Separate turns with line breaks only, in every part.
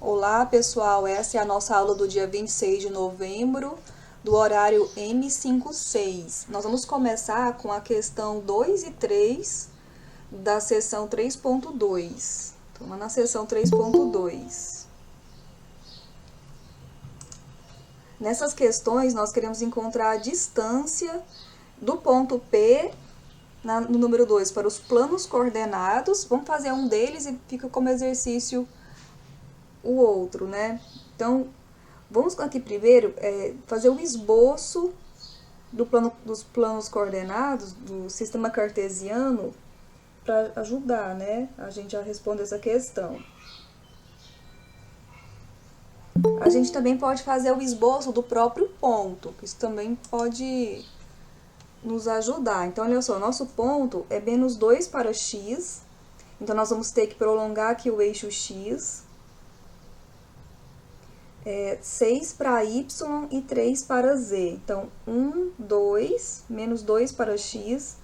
Olá, pessoal, essa é a nossa aula do dia 26 de novembro, do horário M56. Nós vamos começar com a questão 2 e 3 da seção 3.2. Estamos na seção 3.2. Nessas questões, nós queremos encontrar a distância do ponto P no número 2 para os planos coordenados. Vamos fazer um deles e fica como exercício o outro, né? Então, vamos aqui primeiro fazer o esboço dos planos coordenados do sistema cartesiano para ajudar, né, a gente a responder essa questão. A gente também pode fazer o esboço do próprio ponto, que isso também pode nos ajudar. Então, olha só, nosso ponto é menos 2 para x, então nós vamos ter que prolongar aqui o eixo x, 6 para y e 3 para z. Então, 1, 2, menos 2 para x,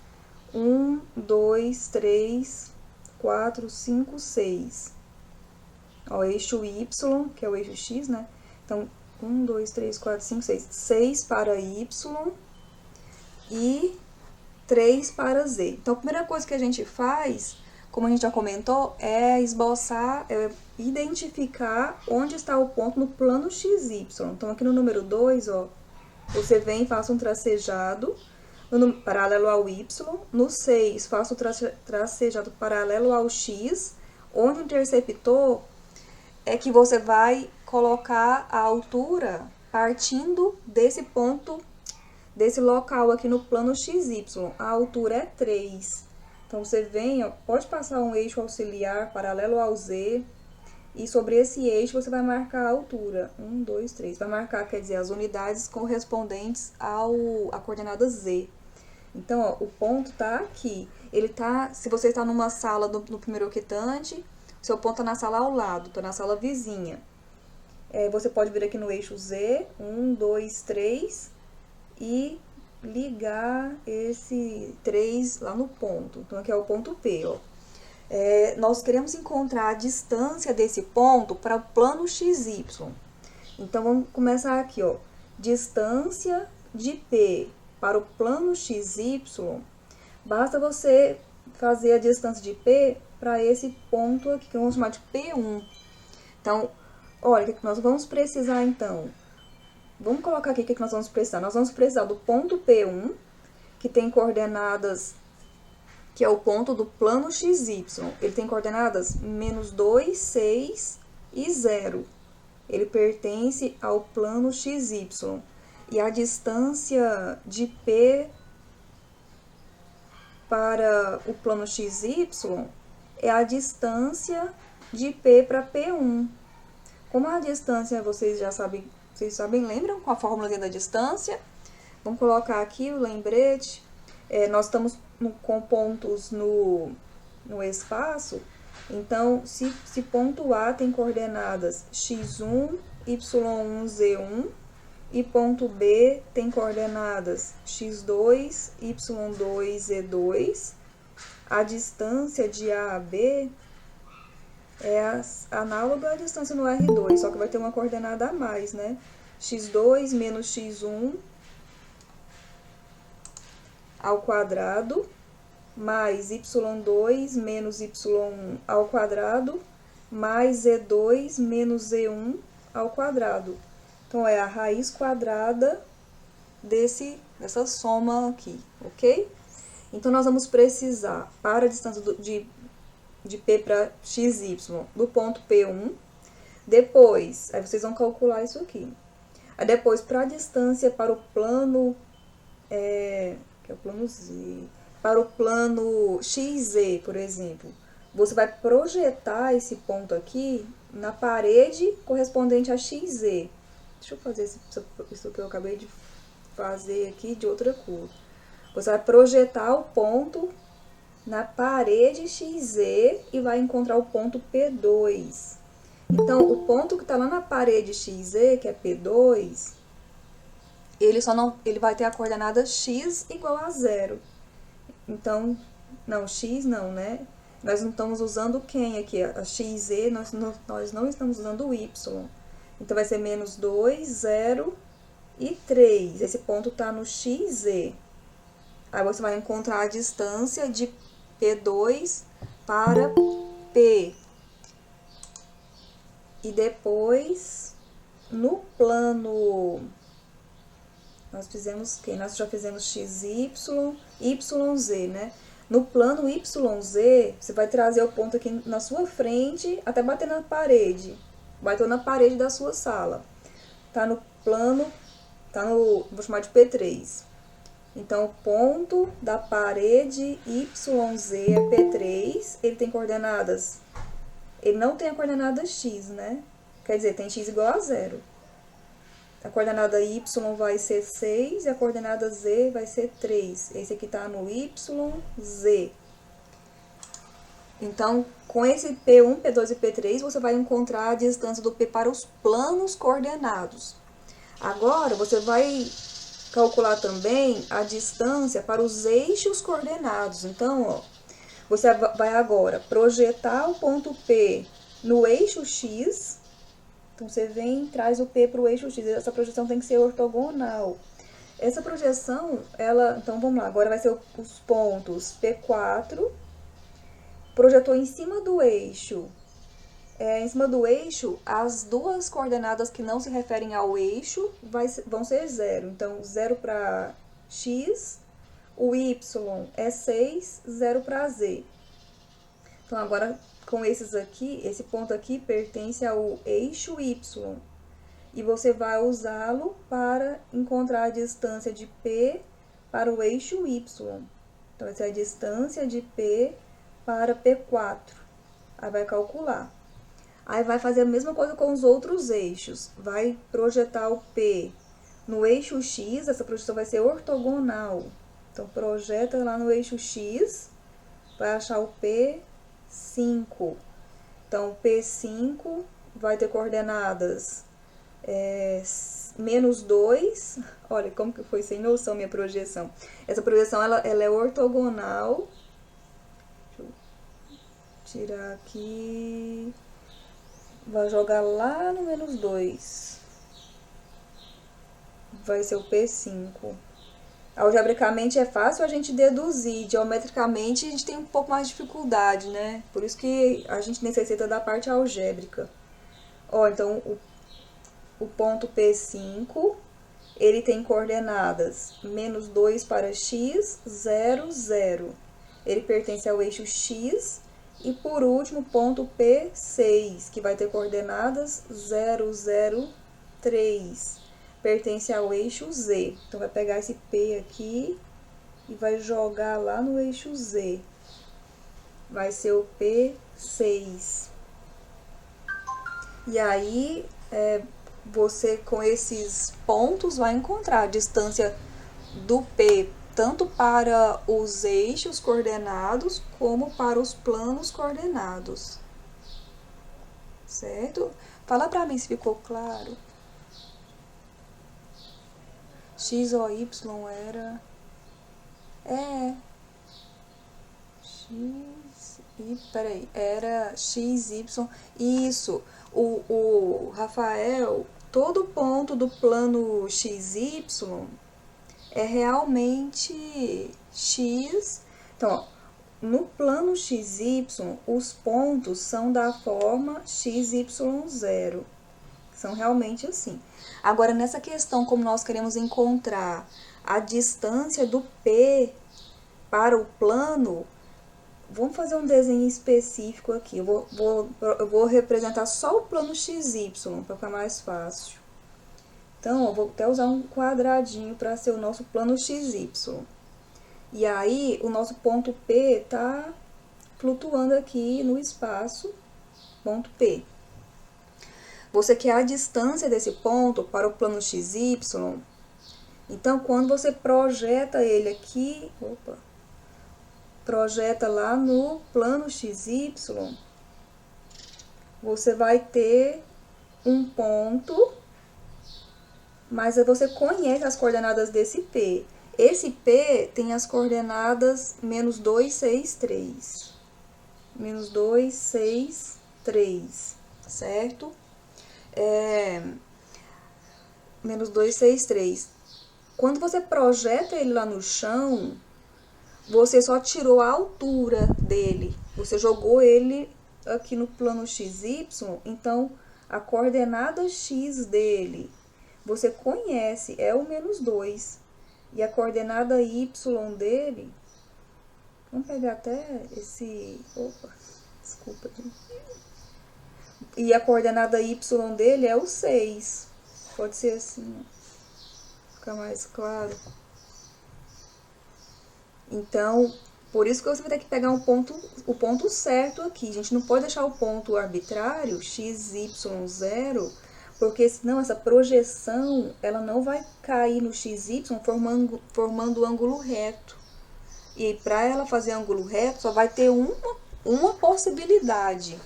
1, 2, 3, 4, 5, 6. Ó, o eixo y, que é o eixo x, né? Então, 1, 2, 3, 4, 5, 6. 6 para y e 3 para z. Então, a primeira coisa que a gente faz, como a gente já comentou, é esboçar, identificar onde está o ponto no plano XY. Então, aqui no número 2, ó, você vem e faça um tracejado paralelo ao Y. No 6, faça o tracejado paralelo ao X, onde o interceptor é que você vai colocar a altura partindo desse ponto, desse local aqui no plano XY. A altura é 3. Então, você vem, ó, pode passar um eixo auxiliar paralelo ao Z, e sobre esse eixo você vai marcar a altura. 1, 2, 3. Vai marcar, quer dizer, as unidades correspondentes à coordenada Z. Então, ó, o ponto tá aqui. Ele tá, se você está numa sala no primeiro octante, seu ponto tá na sala ao lado, tá na sala vizinha. Você pode vir aqui no eixo Z, 1, 2, 3, e ligar esse 3 lá no ponto. Então, aqui é o ponto P, ó. Nós queremos encontrar a distância desse ponto para o plano XY. Então, vamos começar aqui, ó. Distância de P para o plano XY, basta você fazer a distância de P para esse ponto aqui, que vamos chamar de P1. Então, olha, o que nós vamos precisar, então? Vamos colocar aqui o que nós vamos precisar. Nós vamos precisar do ponto P1, que tem coordenadas, que é o ponto do plano XY. Ele tem coordenadas menos 2, 6 e 0. Ele pertence ao plano XY. E a distância de P para o plano XY é a distância de P para P1. Como a distância, vocês sabem, lembram com a fórmula da distância? Vamos colocar aqui o lembrete. Nós estamos com pontos no espaço, então, se ponto A tem coordenadas x1, y1, z1, e ponto B tem coordenadas x2, y2, z2, a distância de A a B é análoga à distância no R2, só que vai ter uma coordenada a mais, né? x2 menos x1 ao quadrado, mais y2 menos y1 ao quadrado, mais z2 menos z1 ao quadrado. Então, é a raiz quadrada dessa soma aqui, ok? Então, nós vamos precisar, para a distância de P para XY, do ponto P1. Depois, aí vocês vão calcular isso aqui. Aí depois, para a distância para o plano, que é o plano Z, para o plano XZ, por exemplo, você vai projetar esse ponto aqui na parede correspondente a XZ. Deixa eu fazer isso que eu acabei de fazer aqui de outra cor. Você vai projetar o ponto na parede XZ e vai encontrar o ponto P2. Então, o ponto que está lá na parede XZ, que é P2, ele vai ter a coordenada x igual a 0. Então, não, x não, né? Nós não estamos usando quem aqui? A x, e, nós não estamos usando o y. Então, vai ser menos 2, 0 e 3. Esse ponto está no x, e. Aí, você vai encontrar a distância de P2 para P. E depois, no plano... Nós fizemos quem? Nós já fizemos XY, YZ, né? No plano YZ, você vai trazer o ponto aqui na sua frente, até bater na parede. Bateu na parede da sua sala. Tá no plano, vou chamar de P3. Então, o ponto da parede YZ é P3. Ele tem coordenadas... Ele não tem a coordenada x, né? Quer dizer, tem x igual a 0. A coordenada y vai ser 6 e a coordenada z vai ser 3. Esse aqui está no YZ. Então, com esse P1, P2 e P3, você vai encontrar a distância do P para os planos coordenados. Agora, você vai calcular também a distância para os eixos coordenados. Então, ó, você vai agora projetar o ponto P no eixo X. Então, você vem e traz o P para o eixo X. Essa projeção tem que ser ortogonal. Essa projeção, então, vamos lá. Agora vai ser os pontos P4. Projetou em cima do eixo. Em cima do eixo, as duas coordenadas que não se referem ao eixo vão ser 0. Então, 0 para X... O y é 6, 0 para z. Então, agora, com esses aqui, esse ponto aqui pertence ao eixo y. E você vai usá-lo para encontrar a distância de P para o eixo y. Então, essa é a distância de P para P4. Aí, vai calcular. Aí, vai fazer a mesma coisa com os outros eixos. Vai projetar o P no eixo x, essa projeção vai ser ortogonal. Então, projeta lá no eixo X, vai achar o P5. Então, o P5 vai ter coordenadas menos 2. Olha como que foi sem noção minha projeção. Essa projeção, ela é ortogonal. Deixa eu tirar aqui. Vai jogar lá no menos 2. Vai ser o P5. Algebricamente é fácil a gente deduzir, geometricamente a gente tem um pouco mais de dificuldade, né? Por isso que a gente necessita da parte algébrica. Ó, então, o ponto P5, ele tem coordenadas menos 2 para x, 0, 0. Ele pertence ao eixo x. E, por último, ponto P6, que vai ter coordenadas 0, 0, 3. Pertence ao eixo Z. Então, vai pegar esse P aqui e vai jogar lá no eixo Z. Vai ser o P6. E aí, você com esses pontos vai encontrar a distância do P tanto para os eixos coordenados como para os planos coordenados. Certo? Fala pra mim se ficou claro. X ou Y era... X... Peraí, era X, Y... Isso, o Rafael, todo ponto do plano XY é realmente X... Então, ó, no plano XY, os pontos são da forma XY0. São realmente assim. Agora, nessa questão, como nós queremos encontrar a distância do P para o plano, vamos fazer um desenho específico aqui. Eu vou representar só o plano XY, para ficar mais fácil. Então, eu vou até usar um quadradinho para ser o nosso plano XY. E aí, o nosso ponto P está flutuando aqui no espaço, ponto P. Você quer a distância desse ponto para o plano XY. Então, quando você projeta ele aqui, projeta lá no plano XY, você vai ter um ponto, mas você conhece as coordenadas desse P. Esse P tem as coordenadas menos 2, 6, 3. menos 2, 6, 3, certo? Menos 2, 6, 3. Quando você projeta ele lá no chão, você só tirou a altura dele. Você jogou ele aqui no plano XY, então a coordenada X dele, você conhece, é o menos 2. E a coordenada Y dele, vamos pegar até esse... Opa, desculpa, gente. E a coordenada Y dele é o 6. Pode ser assim, ficar mais claro. Então, por isso que você vai ter que pegar o ponto certo aqui. A gente não pode deixar o ponto arbitrário, x, y, 0, porque senão essa projeção, ela não vai cair no xy formando ângulo reto. E para ela fazer ângulo reto, só vai ter uma possibilidade,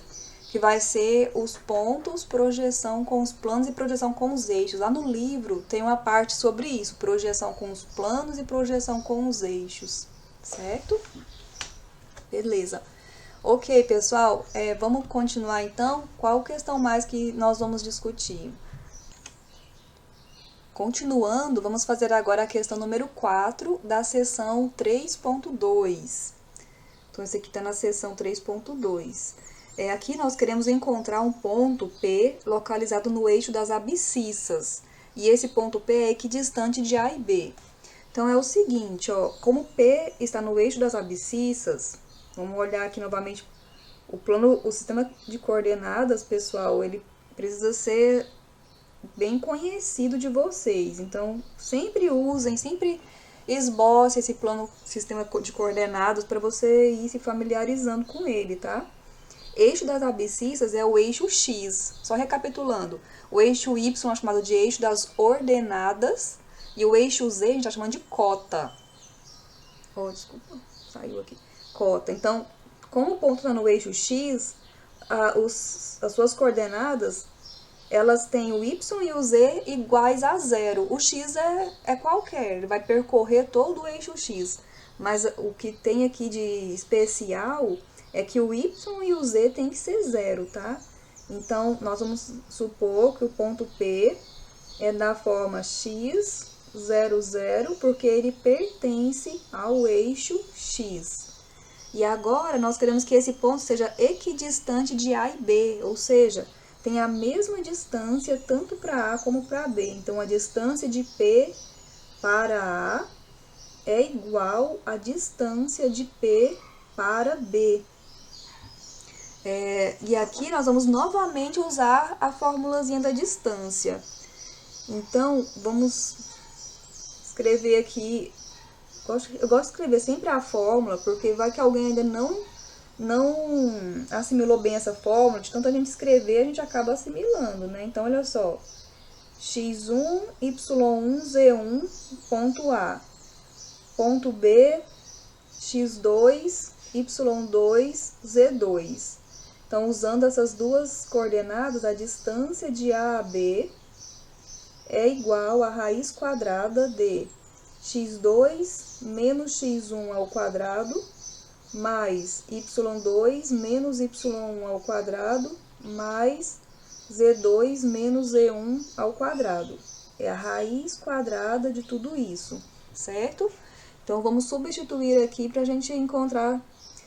que vai ser os pontos, projeção com os planos e projeção com os eixos. Lá no livro tem uma parte sobre isso, projeção com os planos e projeção com os eixos, certo? Beleza. Ok, pessoal, vamos continuar então. Qual questão mais que nós vamos discutir? Continuando, vamos fazer agora a questão número 4 da seção 3.2. Então, esse aqui está na seção 3.2. Aqui nós queremos encontrar um ponto P localizado no eixo das abscissas. E esse ponto P é equidistante de A e B. Então, é o seguinte, ó, como P está no eixo das abscissas, vamos olhar aqui novamente o sistema de coordenadas, pessoal, ele precisa ser bem conhecido de vocês. Então, sempre usem, sempre esboce esse sistema de coordenadas para você ir se familiarizando com ele, tá? Eixo das abscissas é o eixo X. Só recapitulando, o eixo Y é chamado de eixo das ordenadas e o eixo Z a gente está chamando de cota. Oh, desculpa, saiu aqui. Cota. Então, como o ponto está no eixo X, as suas coordenadas, elas têm o Y e o Z iguais a 0. O X é qualquer, ele vai percorrer todo o eixo X. Mas o que tem aqui de especial é que o Y e o Z tem que ser 0, tá? Então, nós vamos supor que o ponto P é da forma x, 0, 0, porque ele pertence ao eixo X. E agora, nós queremos que esse ponto seja equidistante de A e B, ou seja, tem a mesma distância tanto para A como para B. Então, a distância de P para A é igual à distância de P para B. E aqui nós vamos novamente usar a formulazinha da distância. Então, vamos escrever aqui. Eu gosto de escrever sempre a fórmula, porque vai que alguém ainda não assimilou bem essa fórmula. De tanto a gente escrever, a gente acaba assimilando, né? Então, olha só. x1, y1, z1, ponto A. Ponto B, x2, y2, z2. Então, usando essas duas coordenadas, a distância de A a B é igual à raiz quadrada de x2 menos x1 ao quadrado mais y2 menos y1 ao quadrado mais z2 menos z1 ao quadrado. É a raiz quadrada de tudo isso, certo? Então, vamos substituir aqui para a gente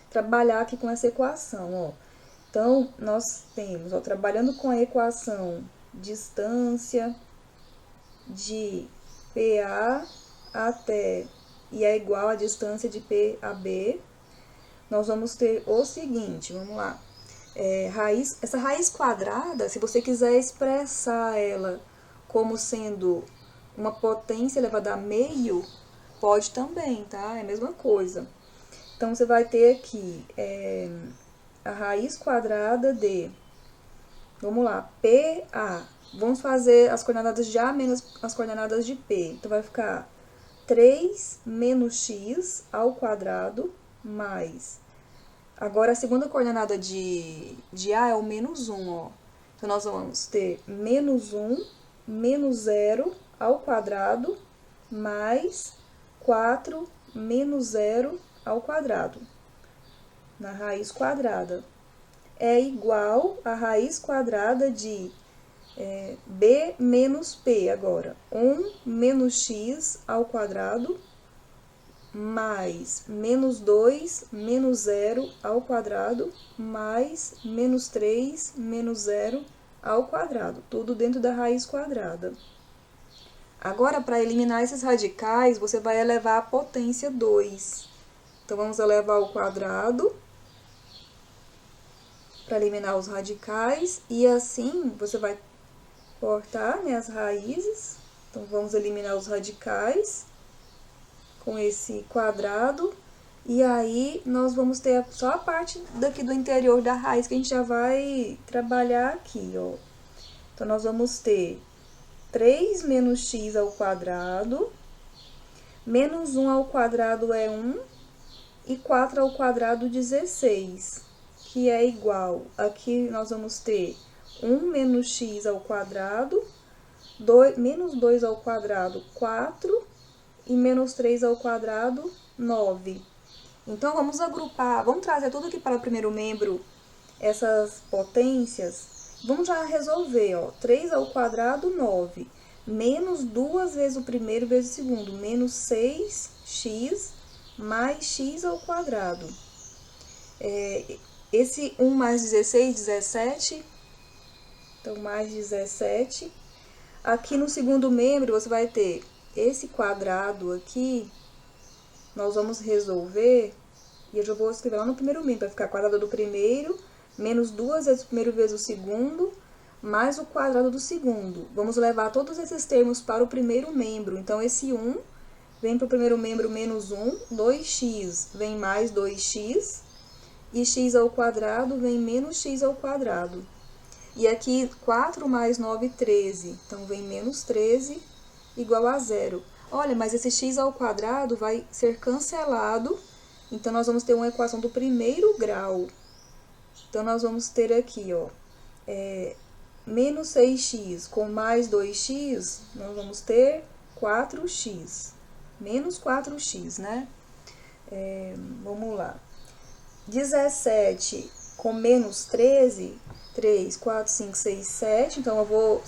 trabalhar aqui com essa equação, ó. Então, nós temos, ó, trabalhando com a equação distância de PA até e é igual à distância de P a B, nós vamos ter o seguinte, vamos lá. Essa raiz quadrada, se você quiser expressar ela como sendo uma potência elevada a meio, pode também, tá? É a mesma coisa. Então, você vai ter aqui a raiz quadrada de, vamos lá, PA. Vamos fazer as coordenadas de A menos as coordenadas de P. Então, vai ficar 3 menos x ao quadrado mais... Agora, a segunda coordenada de A é o menos 1, ó. Então, nós vamos ter menos 1, menos 0 ao quadrado mais 4 menos 0 ao quadrado. na raiz quadrada. É igual a raiz quadrada de b menos p agora. 1 menos x ao quadrado mais menos 2 menos 0 ao quadrado mais menos 3 menos 0 ao quadrado. Tudo dentro da raiz quadrada. Agora, para eliminar esses radicais, você vai elevar a potência 2. Então, vamos elevar ao quadrado para eliminar os radicais. E assim, você vai cortar, né, as raízes. Então, vamos eliminar os radicais com esse quadrado. E aí, nós vamos ter só a parte daqui do interior da raiz que a gente já vai trabalhar aqui, ó. Então, nós vamos ter 3 menos x ao quadrado, menos 1 ao quadrado é 1, e 4 ao quadrado, 16, que é igual, aqui nós vamos ter 1 menos x ao quadrado, menos 2 ao quadrado, 4, e menos 3 ao quadrado, 9. Então, vamos agrupar, vamos trazer tudo aqui para o primeiro membro, essas potências. Vamos já resolver, ó, 3 ao quadrado, 9, menos 2 vezes o primeiro vezes o segundo, menos 6x mais x ao quadrado. Esse 1 mais 16, 17, então mais 17. Aqui no segundo membro, você vai ter esse quadrado aqui, nós vamos resolver, e eu já vou escrever lá no primeiro membro, vai ficar quadrado do primeiro, menos 2 vezes o primeiro vezes o segundo, mais o quadrado do segundo. Vamos levar todos esses termos para o primeiro membro. Então, esse 1 vem para o primeiro membro menos 1, 2x vem mais 2x, e x ao quadrado vem menos x ao quadrado. E aqui, 4 mais 9, 13. Então, vem menos 13 igual a 0. Olha, mas esse x ao quadrado vai ser cancelado. Então, nós vamos ter uma equação do primeiro grau. Então, nós vamos ter aqui, ó, menos 6x com mais 2x, nós vamos ter 4x. Menos 4x, né? Vamos lá. 17 com menos 13, 3, 4, 5, 6, 7. Então, eu vou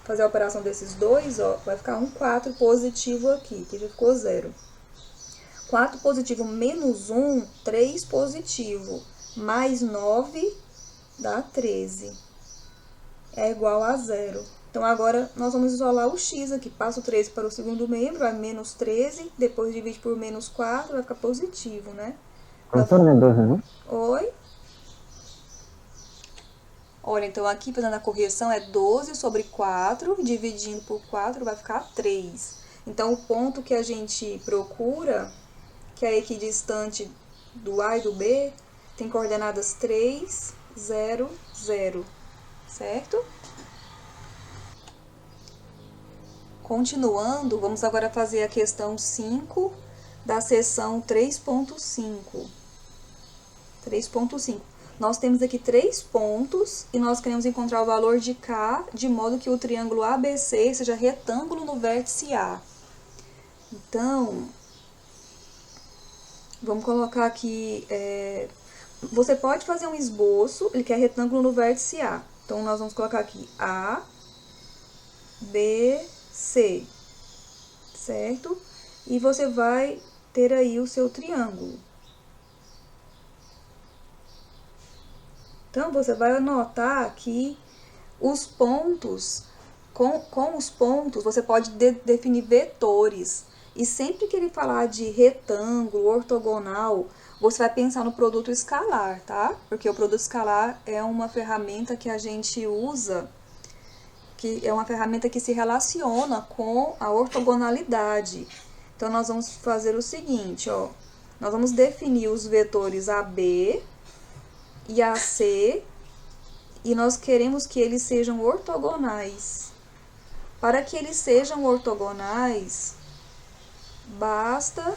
fazer a operação desses dois, ó, vai ficar um 4 positivo aqui, que já ficou 0. 4 positivo menos 1, 3 positivo, mais 9 dá 13. É igual a 0. Então, agora, nós vamos isolar o x aqui. Passa o 13 para o segundo membro, vai menos 13, depois divide por menos 4, vai ficar positivo, né?
Professor, não é 12, não?
Oi? Olha, então aqui fazendo a correção é 12 sobre 4, dividindo por 4 vai ficar 3. Então, o ponto que a gente procura, que é equidistante do A e do B, tem coordenadas 3, 0, 0, certo? Continuando, vamos agora fazer a questão 5 da seção 3.5. 3.5. Nós temos aqui 3 pontos e nós queremos encontrar o valor de K de modo que o triângulo ABC seja retângulo no vértice A. Então, vamos colocar aqui, você pode fazer um esboço, ele quer retângulo no vértice A. Então, nós vamos colocar aqui A, B, C, certo? E você vai ter aí o seu triângulo. Então, você vai anotar que os pontos, com os pontos, você pode definir vetores. E sempre que ele falar de retângulo, ortogonal, você vai pensar no produto escalar, tá? Porque o produto escalar é uma ferramenta que a gente usa, que é uma ferramenta que se relaciona com a ortogonalidade. Então, nós vamos fazer o seguinte, ó. Nós vamos definir os vetores AB e AC, e nós queremos que eles sejam ortogonais. Para que eles sejam ortogonais, basta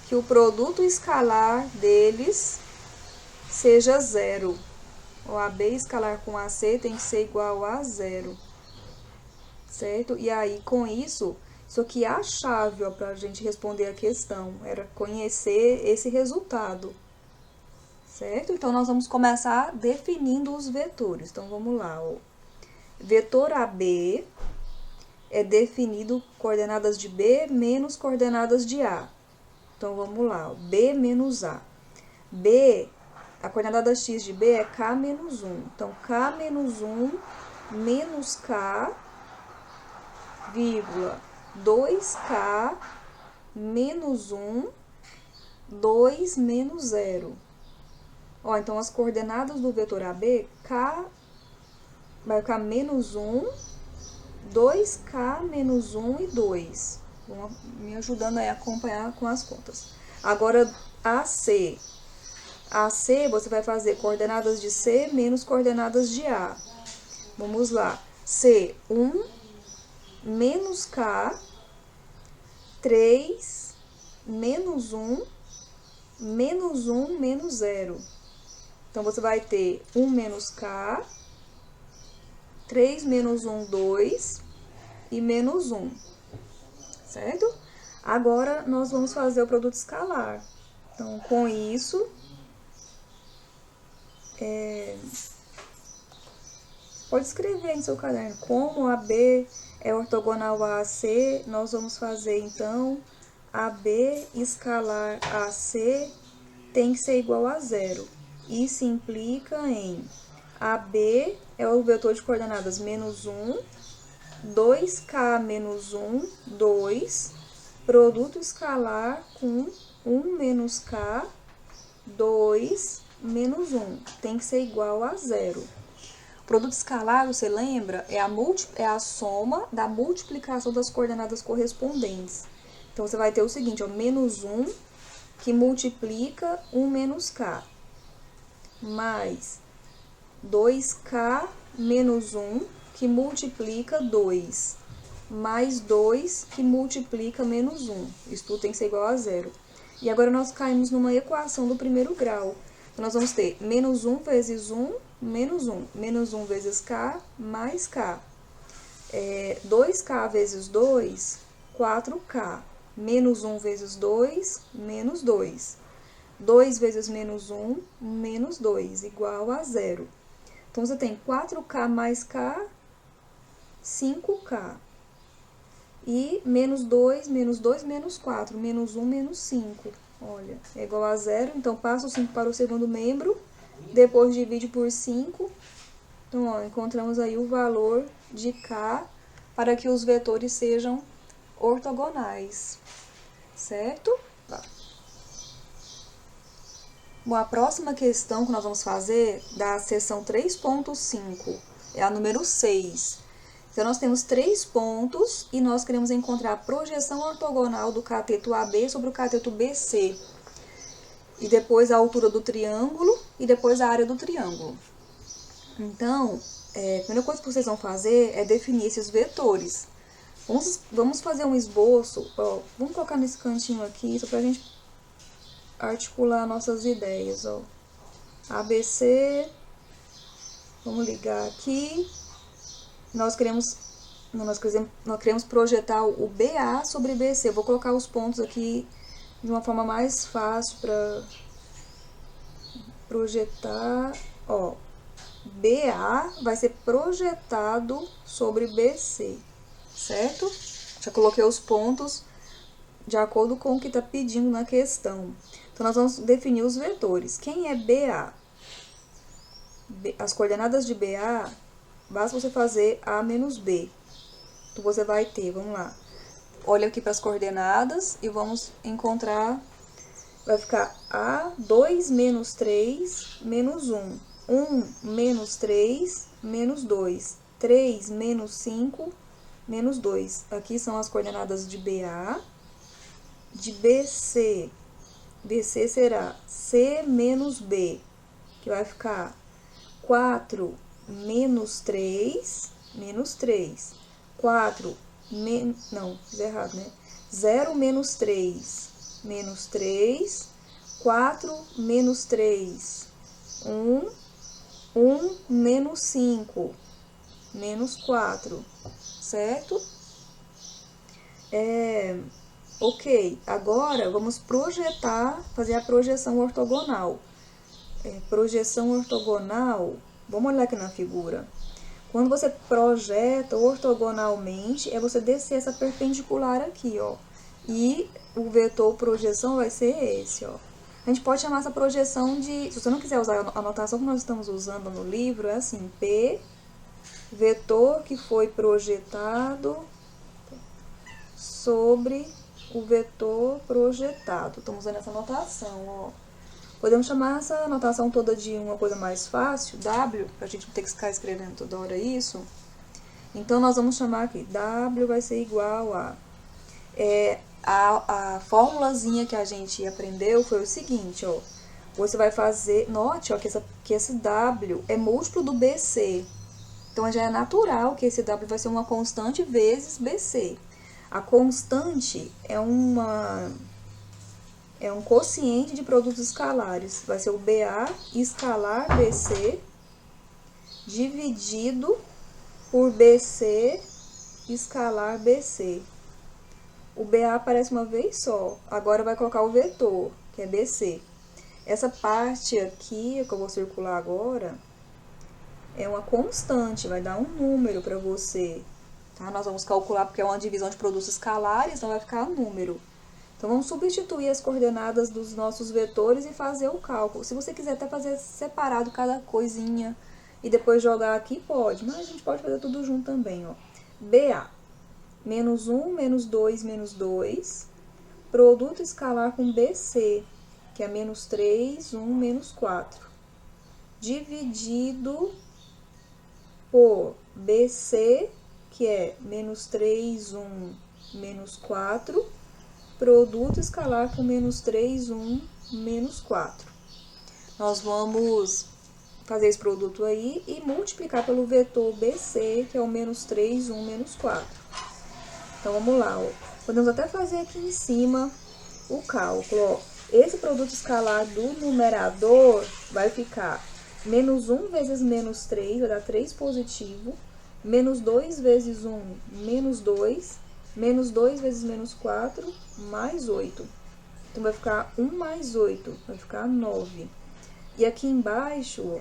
que o produto escalar deles seja 0. O AB escalar com AC tem que ser igual a 0. Certo? E aí, com isso aqui é a chave para a gente responder a questão. Era conhecer esse resultado. certo? Então, nós vamos começar definindo os vetores. Então, vamos lá, ó. Vetor AB é definido coordenadas de B menos coordenadas de A. Então, vamos lá, ó. B menos A. B, a coordenada x de B é K menos 1. Então, K menos 1 menos K, vírgula, 2K menos 1, 2 menos 0. Ó, então, as coordenadas do vetor AB, K vai ficar menos 1, 2K menos 1 e 2. Vão me ajudando aí a acompanhar com as contas. Agora, AC. AC, você vai fazer coordenadas de C menos coordenadas de A. Vamos lá. C, 1 menos K, 3 menos 1, menos 1 menos 0. Então, você vai ter 1 menos K, 3 menos 1, 2 e menos 1, certo? Agora, nós vamos fazer o produto escalar. Então, com isso, pode escrever em seu caderno. Como AB é ortogonal a AC, nós vamos fazer, então, AB escalar AC tem que ser igual a 0. Isso implica em AB é o vetor de coordenadas menos 1, 2K menos 1, 2, produto escalar com 1 menos K, 2 menos 1. Tem que ser igual a 0. O produto escalar, você lembra, é a soma da multiplicação das coordenadas correspondentes. Então, você vai ter o seguinte, ó, menos 1, que multiplica 1 menos K, mais 2K menos 1, que multiplica 2, mais 2, que multiplica menos 1. Isso tudo tem que ser igual a 0. E agora, nós caímos numa equação do primeiro grau. Então, nós vamos ter menos 1 vezes 1, menos 1. Menos 1 vezes K, mais K. 2K vezes 2, 4K. Menos 1 vezes 2, menos 2. 2 vezes menos 1, menos 2, igual a 0. Então, você tem 4K mais K, 5K. E menos 2, menos 2, menos 4. Menos 1, menos 5. Olha, é igual a 0. Então, passa o 5 para o segundo membro. Depois divide por 5. Então, ó, encontramos aí o valor de K para que os vetores sejam ortogonais. Certo? Tá. Bom, a próxima questão que nós vamos fazer da seção 3.5 é a número 6. Então, nós temos 3 pontos e nós queremos encontrar a projeção ortogonal do cateto AB sobre o cateto BC. E depois a altura do triângulo e depois a área do triângulo. Então, a primeira coisa que vocês vão fazer é definir esses vetores. Vamos fazer um esboço, ó, vamos colocar nesse cantinho aqui, só pra gente articular nossas ideias, ó. ABC, vamos ligar aqui. Nós queremos projetar o BA sobre BC. Eu vou colocar os pontos aqui de uma forma mais fácil para projetar. Ó, BA vai ser projetado sobre BC, certo? Já coloquei os pontos de acordo com o que está pedindo na questão. Então, nós vamos definir os vetores. Quem é BA? As coordenadas de BA, basta você fazer A menos B. Então, você vai ter, vamos lá. Olha aqui para as coordenadas e vamos encontrar, vai ficar A, 2 menos 3, menos 1. 1 menos 3, menos 2. 3 menos 5, menos 2. Aqui são as coordenadas de BA. De BC, BC será C menos B, que vai ficar 4 menos 3, menos 3. 4 não, fiz errado, né? 0 menos 3, menos 3. 4 menos 3, 1. 1 menos 5, menos 4, certo? Ok, agora vamos projetar, fazer a projeção ortogonal. projeção ortogonal, vamos olhar aqui na figura. Quando você projeta ortogonalmente, é você descer essa perpendicular aqui, ó. E o vetor projeção vai ser esse, ó. A gente pode chamar essa projeção de... Se você não quiser usar a notação que nós estamos usando no livro, é assim, P, vetor que foi projetado sobre o vetor projetado. Estamos usando essa notação, ó. Podemos chamar essa notação toda de uma coisa mais fácil, W, para a gente não ter que ficar escrevendo toda hora isso. Então, nós vamos chamar aqui, W vai ser igual a formulazinha que a gente aprendeu foi o seguinte, ó. Você vai fazer, note, ó, que esse W é múltiplo do BC. Então, já é natural que esse W vai ser uma constante vezes BC. A constante é um quociente de produtos escalares. Vai ser o BA escalar BC dividido por BC escalar BC. O BA aparece uma vez só. Agora vai colocar o vetor, que é BC. Essa parte aqui, que eu vou circular agora, é uma constante, vai dar um número para você. Tá? Nós vamos calcular porque é uma divisão de produtos escalares, então vai ficar número. Então, vamos substituir as coordenadas dos nossos vetores e fazer o cálculo. Se você quiser até fazer separado cada coisinha e depois jogar aqui, pode. Mas a gente pode fazer tudo junto também, ó. BA, menos 1, menos 2, menos 2. Produto escalar com BC, que é menos 3, 1, menos 4. Dividido por BC, que é menos 3, 1, menos 4. Produto escalar com menos 3, 1, menos 4. Nós vamos fazer esse produto aí e multiplicar pelo vetor BC, que é o menos 3, 1, menos 4. Então, vamos lá, ó. Podemos até fazer aqui em cima o cálculo, ó. Esse produto escalar do numerador vai ficar menos 1 vezes menos 3, vai dar 3 positivo. Menos 2 vezes 1, menos 2. Menos 2 vezes menos 4, mais 8. Então, vai ficar 1 mais 8, vai ficar 9. E aqui embaixo, ó,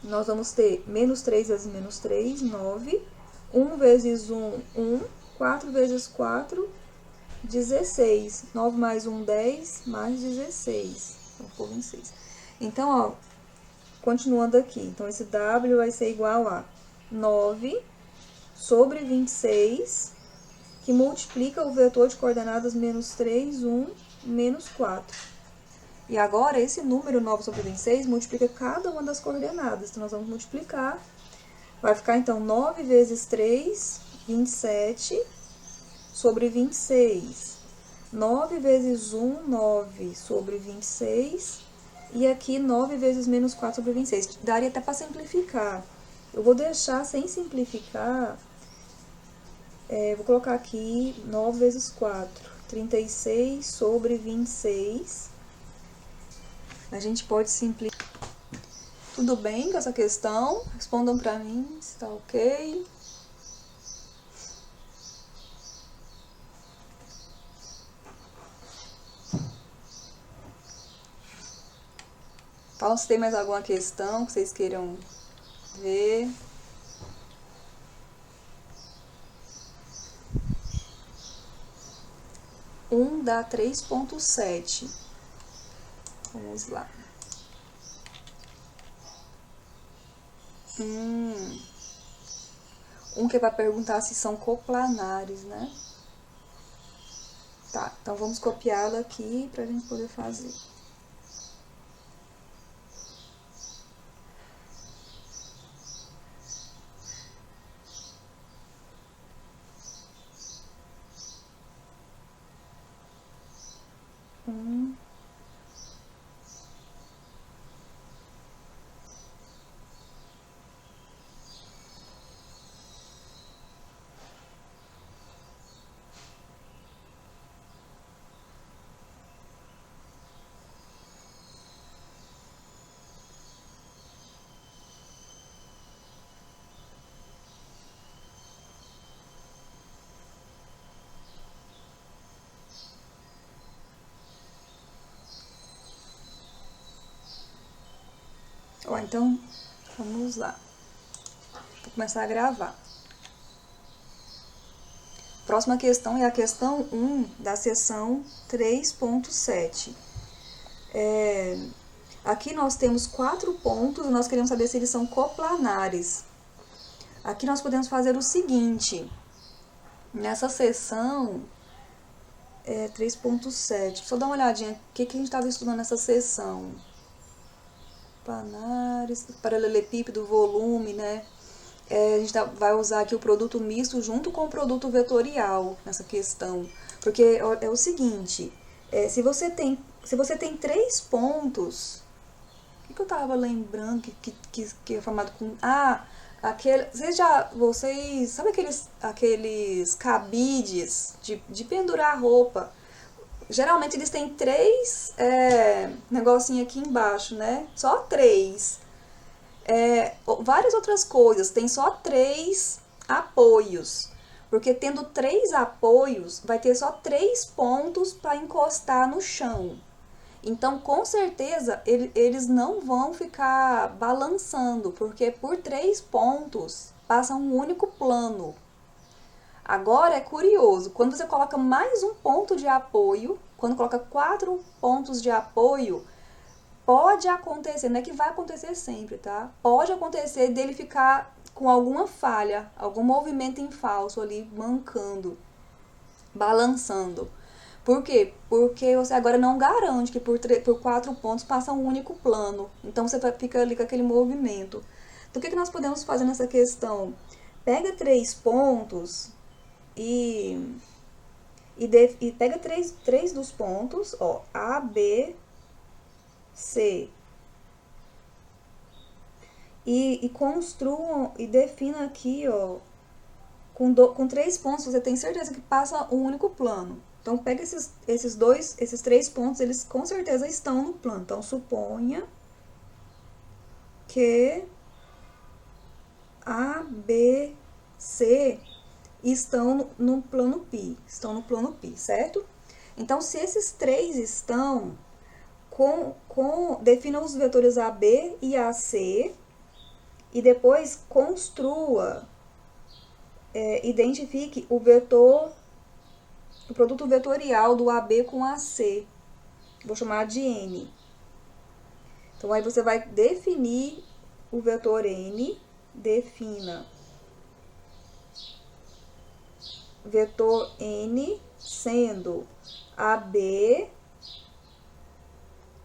nós vamos ter menos 3 vezes menos 3, 9. 1 vezes 1, 1. 4 vezes 4, 16. 9 mais 1, 10, mais 16. Então, ficou 26. Então, ó, continuando aqui. Então, esse W vai ser igual a 9 sobre 26, que multiplica o vetor de coordenadas menos 3, 1, menos 4. E agora, esse número 9 sobre 26 multiplica cada uma das coordenadas. Então, nós vamos multiplicar. Vai ficar, então, 9 vezes 3, 27, sobre 26. 9 vezes 1, 9 sobre 26. E aqui, 9 vezes menos 4 sobre 26. Daria até para simplificar. Eu vou deixar sem simplificar. Vou colocar aqui 9 vezes 4, 36 sobre 26. A gente pode simplificar. Tudo bem com essa questão? Respondam pra mim se tá ok. Falam se tem mais alguma questão que vocês queiram ver. Dá 3,7. Vamos lá. Que vai perguntar se são coplanares, né? Tá, então vamos copiá-la aqui pra gente poder fazer. Bom, então, vamos lá. Vou começar a gravar. Próxima questão é a questão 1 da seção 3.7. Aqui nós temos 4 pontos e nós queremos saber se eles são coplanares. Aqui nós podemos fazer o seguinte. Nessa seção 3.7, só dar uma olhadinha o que a gente estava estudando nessa seção. Planares, paralelepípedo, volume, né? A gente vai usar aqui o produto misto junto com o produto vetorial nessa questão. Porque é o seguinte, se você tem 3 pontos, o que eu estava lembrando que é formado com... vocês sabe aqueles cabides de pendurar roupa? Geralmente eles têm 3 negocinho aqui embaixo, né? Só 3. Várias outras coisas, tem só 3 apoios. Porque tendo 3 apoios, vai ter só 3 pontos para encostar no chão. Então, com certeza, eles não vão ficar balançando, porque por 3 pontos passa um único plano. Agora é curioso, quando você coloca mais um ponto de apoio, quando coloca 4 pontos de apoio, pode acontecer, não é que vai acontecer sempre, tá? Pode acontecer dele ficar com alguma falha, algum movimento em falso ali, mancando, balançando. Por quê? Porque você agora não garante que por 4 pontos passa um único plano. Então você fica ali com aquele movimento. Então o que nós podemos fazer nessa questão? Pega 3 pontos e pega 3 dos pontos, ó, A, B, C. E construam e definam aqui, ó, com 3 pontos, você tem certeza que passa um único plano. Então, pega esses 3 pontos, eles com certeza estão no plano. Então, suponha que A, B, C estão no plano π. Estão no plano π, certo? Então, se esses 3 estão, defina os vetores AB e AC e depois construa, identifique o produto vetorial do AB com AC. Vou chamar de N. Então, aí você vai definir o vetor N, defina vetor N sendo AB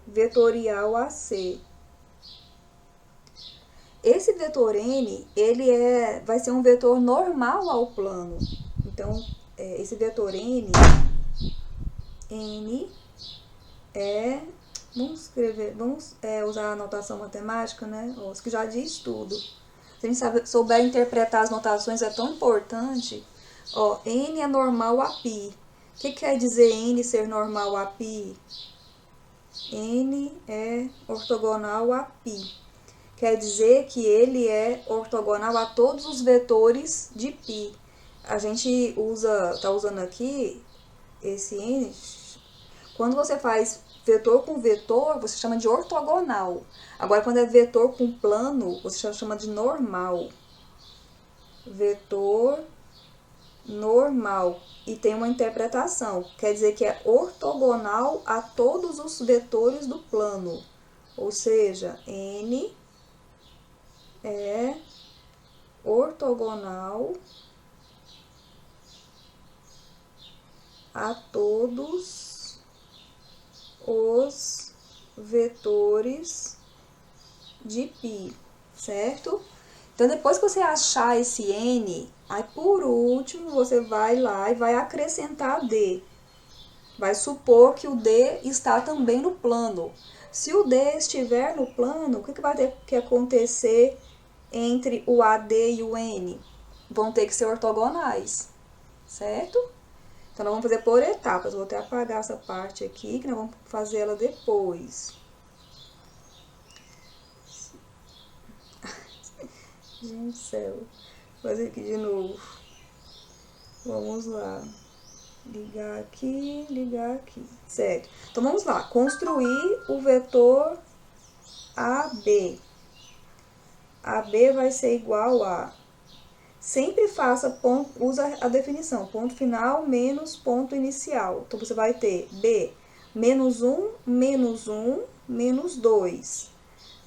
vetorial AC. Esse vetor N, vai ser um vetor normal ao plano. Então, esse vetor N vamos usar a notação matemática, né? Os que já diz tudo. Se a gente souber interpretar as notações, é tão importante. Ó, N é normal a π. O que quer dizer N ser normal a π? N é ortogonal a π. Quer dizer que ele é ortogonal a todos os vetores de π. A gente tá usando aqui esse N. Quando você faz vetor com vetor, você chama de ortogonal. Agora, quando é vetor com plano, você chama de normal. Vetor normal. E tem uma interpretação. Quer dizer que é ortogonal a todos os vetores do plano. Ou seja, N é ortogonal a todos os vetores de π, certo? Então, depois que você achar esse N, aí por último você vai lá e vai acrescentar D. Vai supor que o D está também no plano. Se o D estiver no plano, o que vai ter que acontecer entre o AD e o N? Vão ter que ser ortogonais, certo? Então, nós vamos fazer por etapas. Vou até apagar essa parte aqui, que nós vamos fazer ela depois. Gente do céu. Vou fazer aqui de novo. Vamos lá. Ligar aqui. Certo. Então, vamos lá. Construir o vetor AB. AB vai ser igual a... Sempre faça ponto, usa a definição, ponto final menos ponto inicial. Então, você vai ter B, menos 1, menos 1, menos 2.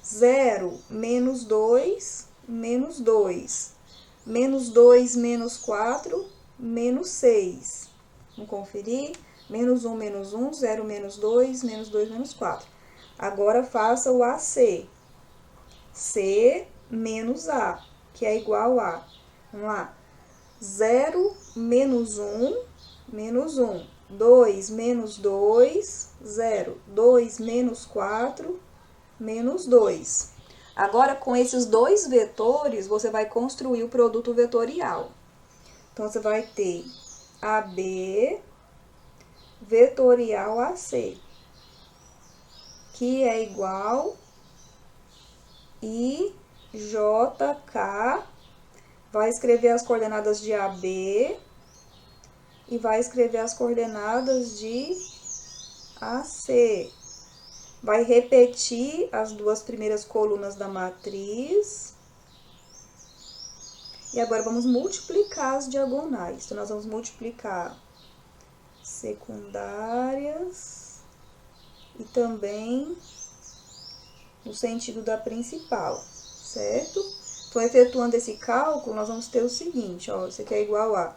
0, menos 2, menos 2. Menos 2, menos 4, menos 6. Vamos conferir? Menos 1, menos 1, 0, menos 2, menos 2, menos 4. Agora, faça o AC. C menos A, que é igual a... Vamos lá. 0 menos 1, menos 1. 2 menos 2, 0. 2 menos 4, menos 2. Agora, com esses dois vetores, você vai construir o produto vetorial. Então, você vai ter AB vetorial AC, que é igual IJK. Vai escrever as coordenadas de AB e vai escrever as coordenadas de AC. Vai repetir as duas primeiras colunas da matriz. E agora vamos multiplicar as diagonais. Então, nós vamos multiplicar secundárias e também no sentido da principal, certo? Então, efetuando esse cálculo, nós vamos ter o seguinte, ó, isso aqui é igual a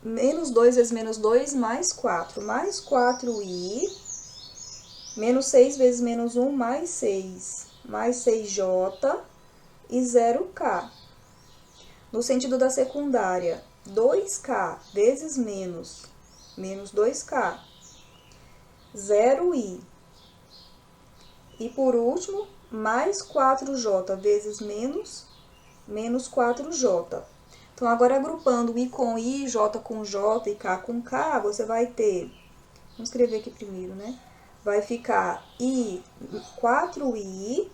menos 2 vezes menos 2 mais 4 4i, menos 6 vezes menos 1 mais 6j e 0k. No sentido da secundária, 2k vezes menos 2k, 0i. E por último, mais 4j vezes menos 4j. Então, agora agrupando i com i, j com j e k com k, você vai ter... Vamos escrever aqui primeiro, né? Vai ficar i, 4i,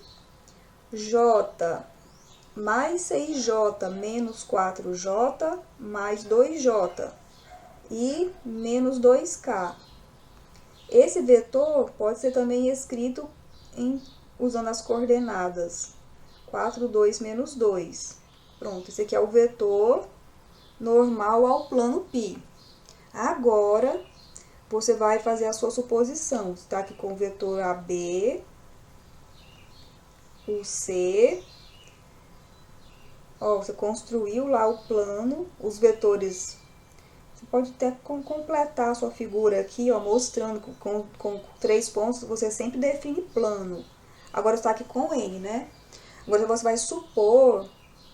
j mais 6j menos 4j mais 2j e menos 2k. Esse vetor pode ser também escrito usando as coordenadas 4, 2, menos 2. Pronto, esse aqui é o vetor normal ao plano π. Agora, você vai fazer a sua suposição. Você está aqui com o vetor AB, o C. Ó, você construiu lá o plano, os vetores. Você pode até completar a sua figura aqui, ó, mostrando com 3 pontos, você sempre define plano. Agora está aqui com N, né? Agora você vai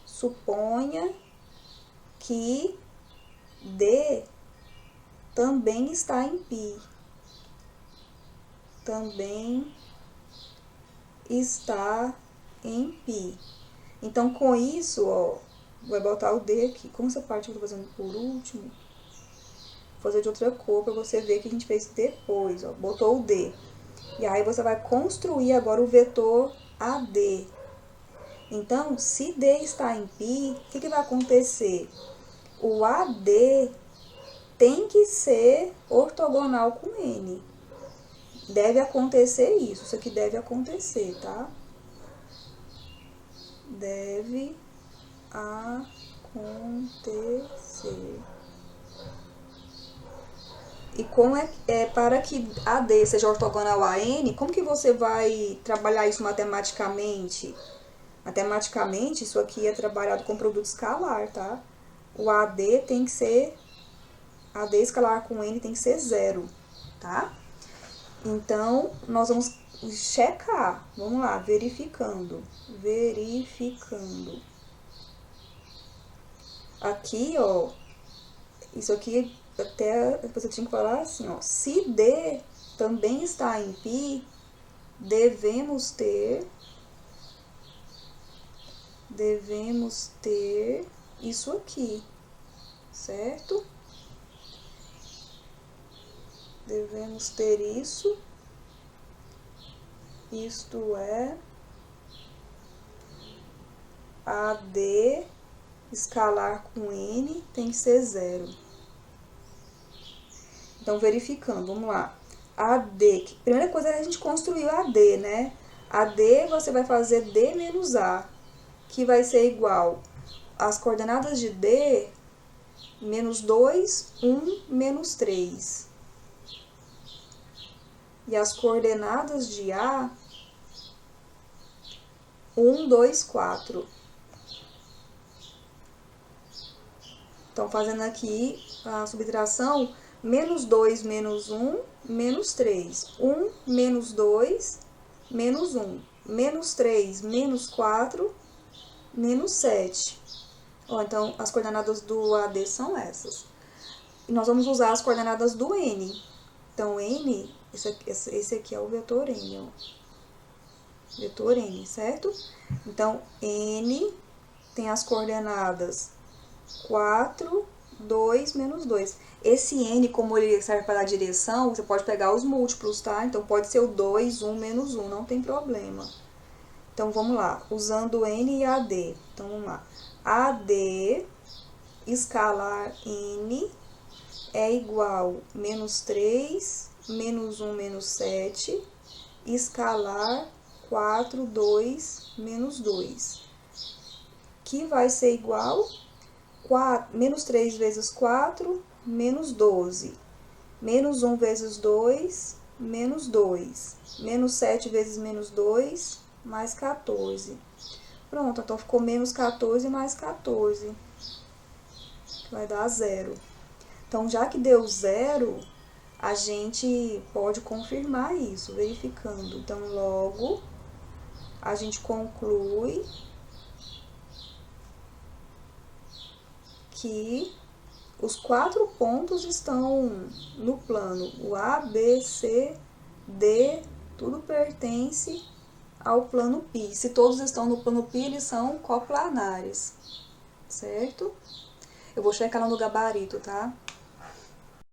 suponha que D também está em π. Também está em π. Então, com isso, ó, vai botar o D aqui. Como essa parte eu tô fazendo por último, vou fazer de outra cor para você ver que a gente fez depois, ó. Botou o D. E aí, você vai construir agora o vetor AD. Então, se D está em π, o que vai acontecer? O AD tem que ser ortogonal com N. Deve acontecer isso. Isso aqui deve acontecer, tá? Deve acontecer. E como para que AD seja ortogonal a N, como que você vai trabalhar isso matematicamente? Matematicamente, isso aqui é trabalhado com produto escalar, tá? O AD tem que ser... AD escalar com N tem que ser 0, tá? Então, nós vamos checar. Vamos lá, verificando. Verificando. Aqui, ó, isso aqui até você tinha que falar assim, ó. Se D também está em π, devemos ter isso aqui, certo? Devemos ter isso, isto é, AD escalar com N tem que ser 0. Então, verificando, vamos lá. AD, primeira coisa é a gente construir o AD, né? AD você vai fazer D menos A. que vai ser igual às coordenadas de D, menos 2, 1, menos 3. E as coordenadas de A, 1, 2, 4. Então, fazendo aqui a subtração, menos 2, menos 1, menos 3. 1, menos 2, menos 1. Menos 3, menos 4, menos 7. Ó, então, as coordenadas do AD são essas. E nós vamos usar as coordenadas do N. Então, N, esse aqui é o vetor N, ó. Vetor N, certo? Então, N tem as coordenadas 4, 2, menos 2. Esse N, como ele serve para dar direção, você pode pegar os múltiplos, tá? Então, pode ser o 2, 1, menos 1, não tem problema. Então, vamos lá, usando N e AD. Então, vamos lá. AD, escalar N, é igual a menos 3, menos 1, menos 7, escalar 4, 2, menos 2. Que vai ser igual a menos 3 vezes 4, menos 12. Menos 1 vezes 2, menos 2. Menos 7 vezes menos 2, mais 14. Pronto, então ficou menos 14 mais 14. Vai dar 0. Então, já que deu 0, a gente pode confirmar isso, verificando. Então, logo, a gente conclui que os 4 pontos estão no plano. O A, B, C, D, tudo pertence ao plano π. Se todos estão no plano π, eles são coplanares, certo? Eu vou checar lá no gabarito, tá?